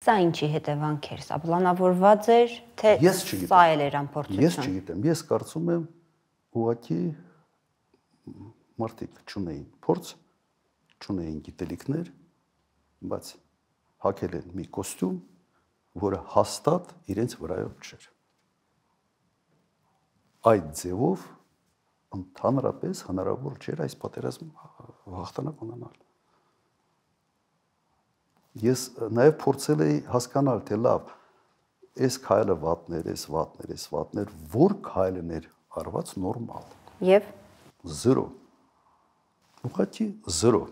Սա ինչի հետևանք էր, սա պլանավորված էր, թե սա էլ էր ամփոփություն։ Ես չգիտեմ, ես կարծում եմ ուղղակի մարդիկ չունեին փորձ, չունեին գիտելիքներ, բայց հագել են մի կոստյում, որը հաստատ իրենց վրայով չէր։ Այդ ձևով ընդհանրապես հնարավոր չէր այս պատերազմը հաղթանակ ունենալ։ Ես նաև փորձել էի հասկանալ, թե լավ, այս քայլը վատներ, որ քայլն էր արված նորմալ։ Եվ 0։ Ուղղակի 0։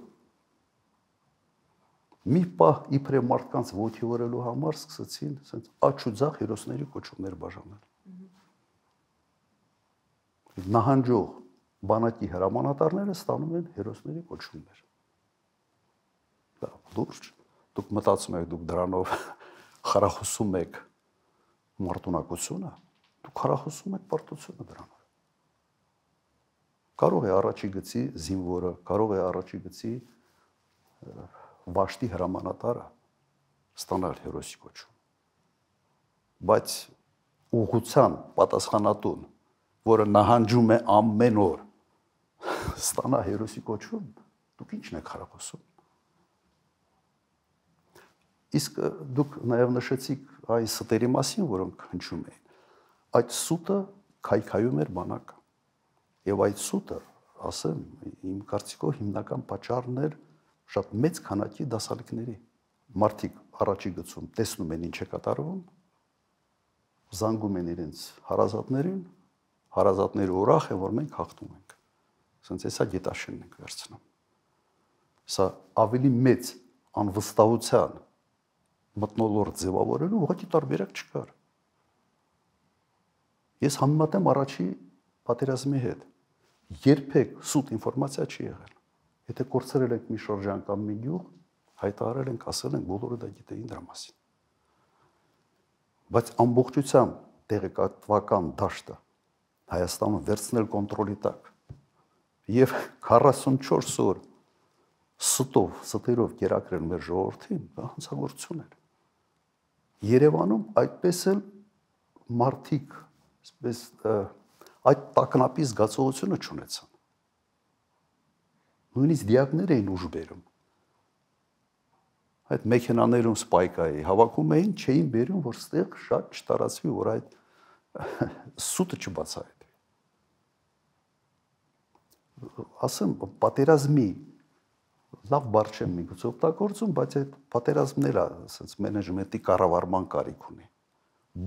Մի պահ իբրե մարդկանց ոտքի վարելու համար սկսեցին ասենց աչուձախ հերոսների կոչումներ բաժանել։ Նահանջող բանակի հրամանատարները ստանում են հերոսների կոչումներ։ Դա լուրջ։ Դուք մտածում եք, դուք դրանով խարախուսում եք մարտունակությունը, դուք խարախուսում եք պարտությունը դրանով։ Կարող է առաջի գծի զինվորը, կարող է առաջի գծի վաշտի հրամանատարը ստանալ հերոսի կոչում։ Բայց ուղղության պատասխանատուն, որը նահանջում է ամեն օր, ստանա հերոսի կոչում, դուք ի՞նչն եք խարախուսում։ Իսկ դուք նաև նշեցիք այս ստերի մասին, որոնք հնչում էին։ Այդ սուտը քայքայում էր բանակը։ Եվ այդ սուտը, ասեմ, իմ կարծիքով հիմնական պատճառն էր շատ մեծ քանակի դասալիկների։ Մարդիկ առաջի գծում տեսնում են ինչ է կատարվում, զանգում են իրենց հարազատներին, հարազատները ուրախ են, որ մենք հաղթում ենք։ Ասենց էսա գետաշենն ենք վերցնում։ Սա ավելի մեծ անվստահության մթնոլորտ ձևավորելու ուղղակի տարբերակ չկար։ Ես համեմատեմ առաջի պատերազմի հետ։ Երբեք սուտ ինֆորմացիա չի եղել։ Եթե կորցրել եք մի շրջան կամ մի գյուղ, հայտարարել ենք, ասել ենք, բոլորը դա գիտեին դրա մասին։ Բայց ամբողջությամբ տեղեկատվական դաշտը Հայաստանը վերցնել կոնտրոլի տակ եւ 44 օր ստերով կերակրել մեր ժողովրդին, դա հանցագործություն էր։ Երևանում այդպես էլ մարդիկ, այսպես այդ տագնապի զգացողությունը չունեցան։ Նույնիսկ դիակներ էին ուժ բերում։ Այդ մեքենաներում սպայկայի հավաքում էին, չէին բերում, որ ստեղ շատ չտարածվի, որ այդ սուտը չբացահայտվի։ Ասեմ, պատերազմի լավ բառ չեմ միգուցե օգտագործում, բայց այդ պատերազմն էլ ասած մենեջմենտի կառավարման կարիք ունի։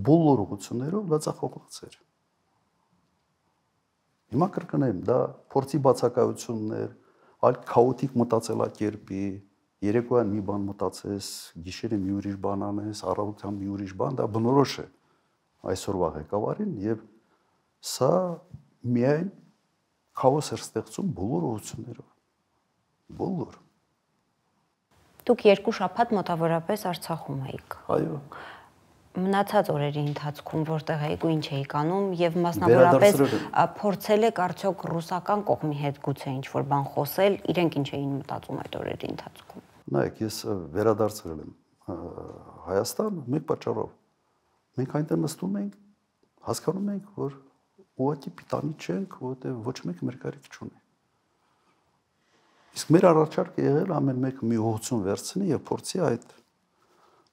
Բոլոր ուղղություններով դա ցախողված էր։ Հիմա կրկնեմ, դա փորձի բացակայություններ, այլ քաոտիկ մտածելակերպի, երեկոյան մի բան մտածես, գիշերը մի ուրիշ բան անես, առավոտյան մի ուրիշ բան, դա բնորոշ է այսօրվա ղեկավարին եւ սա միայն քաոս էր ստեղծում բոլոր ուղղություններով։ Բոլոր։ Դուք 2 շաբաթ մոտավորապես Արցախում էիք։ Այո։ Մնացած օրերի ընթացքում որտեղ եք ու ինչ էիք անում եւ մասնավորապես փորձել եք արդյոք ռուսական կողմի հետ գուցե ինչ-որ բան խոսել, իրենք ինչ էին մտածում այդ օրերի ընթացքում։ Նայեք, ես վերադարձել եմ Հայաստան մեկ պատճառով։ Մենք այնտեղ նստում ենք, հասկանում ենք, որ ուղղակի պիտանի չենք, որովհետեւ ոչ մեկ մեր կարիք չունի։ Իսկ մեր առաջարկը եղել ամեն մեկ մի ուղղություն վերցնի եւ փորձի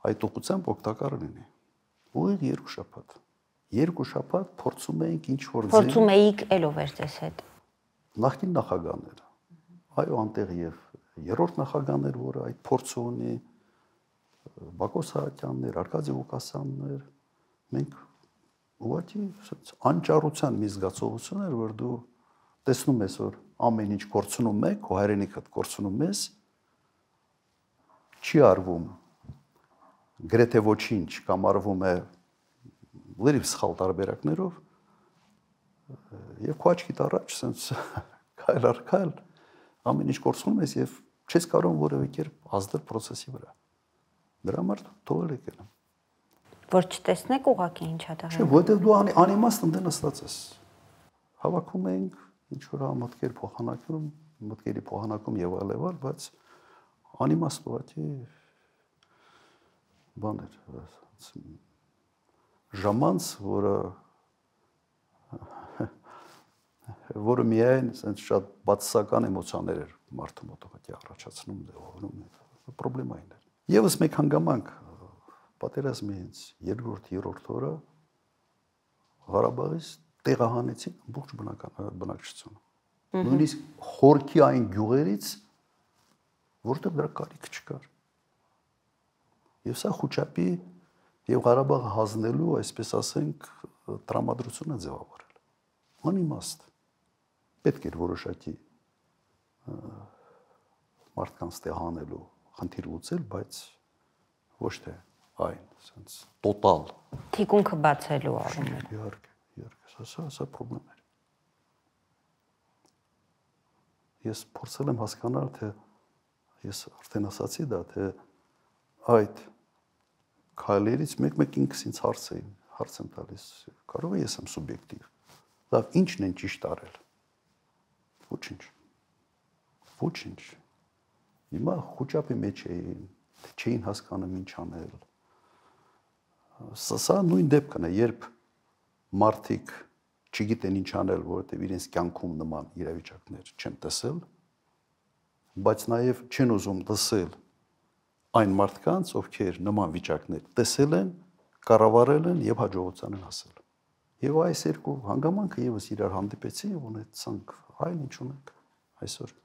այդ ուղղությամբ օգտակար լինի։ Ուղիղ 2 շաբաթ։ 2 շաբաթ փորձում էինք ինչ որ փորձում էիք ելով էր ձեզ հետ։ Նախկին նախագահները։ Այո, անտեղ եւ երրորդ նախագահներ, որը այդ փորձը ունի, Բակո Սահակյաններ, Արկադի Ղուկասյաններ, մենք ուղղակի անճարության մի զգացողություն էր, որ դու տեսնում ես, որ ամեն ինչ կորցնում եք, քո հայրենիքդ կորցնում ես, չի արվում գրեթե ոչինչ կամ արվում է լրիվ սխալ տարբերակներով եւ քո աչքիդ առաջ ասենց քայլ առ քայլ ամեն ինչ կորցնում ես եւ չես կարող որևէ կերպ ազդել process-ի վրա։ Դրա համար թողել եք ելը։ Որ չտեսնեք ուղղակի ինչա տեղի։ Չէ, որտեղ դու անիմաստ ընդ նստած ես։ Հավաքում ենք ինչ որ մտքեր փոխանակում, մտքերի փոխանակում եւ այլ, բայց անիմաստ ուղղակի բաներ ժամանց, որը միայն ասենց շատ բացասական էմոցիաներ էր մարդու մոտ ուղղակի առաջացնում, դեղանում պրոբլեմային էր։ Եվս մեկ հանգամանք պատերազմի հենց երկրորդ օրը Ղարաբաղից տեղահանեցին ամբողջ բնակչությունը։ Նույնիսկ խորքի այն գյուղերից, որտեղ դրա կարիք չկար։ Եվ սա խոչապի եւ Ղարաբաղը հանձնելու, այսպես ասենք, տրամադրությունը ձևավորել։ Անիմաստ։ Պետք էր որոշակի մարդկանց տեղահանելու խնդիր լուծել, բայց ոչ թե այն, ասենց տոտալ թիկունքը բացելու առումով։ Իհարկե, սա պրոբլեմ էր։ Ես փորձել եմ հասկանալ, թե ես արդեն ասացի դա, թե այդ քայլերից մեկ ինքս ինձ հարց եմ տալիս, կարող է ես եմ սուբյեկտիվ։ Լավ, ինչն են ճիշտ արել։ Ոչինչ։ Հիմա խոչապի մեջ էին, չէին հասկանում ինչ անել։ Սա նույն դեպքն է, երբ մարդիկ չգիտեն ինչ անել, որովհետև իրենց կյանքում նման իրավիճակներ չեն տեսել, բայց նաև չեն ուզում տեսել այն մարդկանց, ովքեր նման վիճակներ տեսել են, կառավարել են եւ հաջողության են հասել։ Եվ այս երկու հանգամանքը եւս իրար հանդիպեցին եւ ունեցանք այն ինչ ունենք այսօր։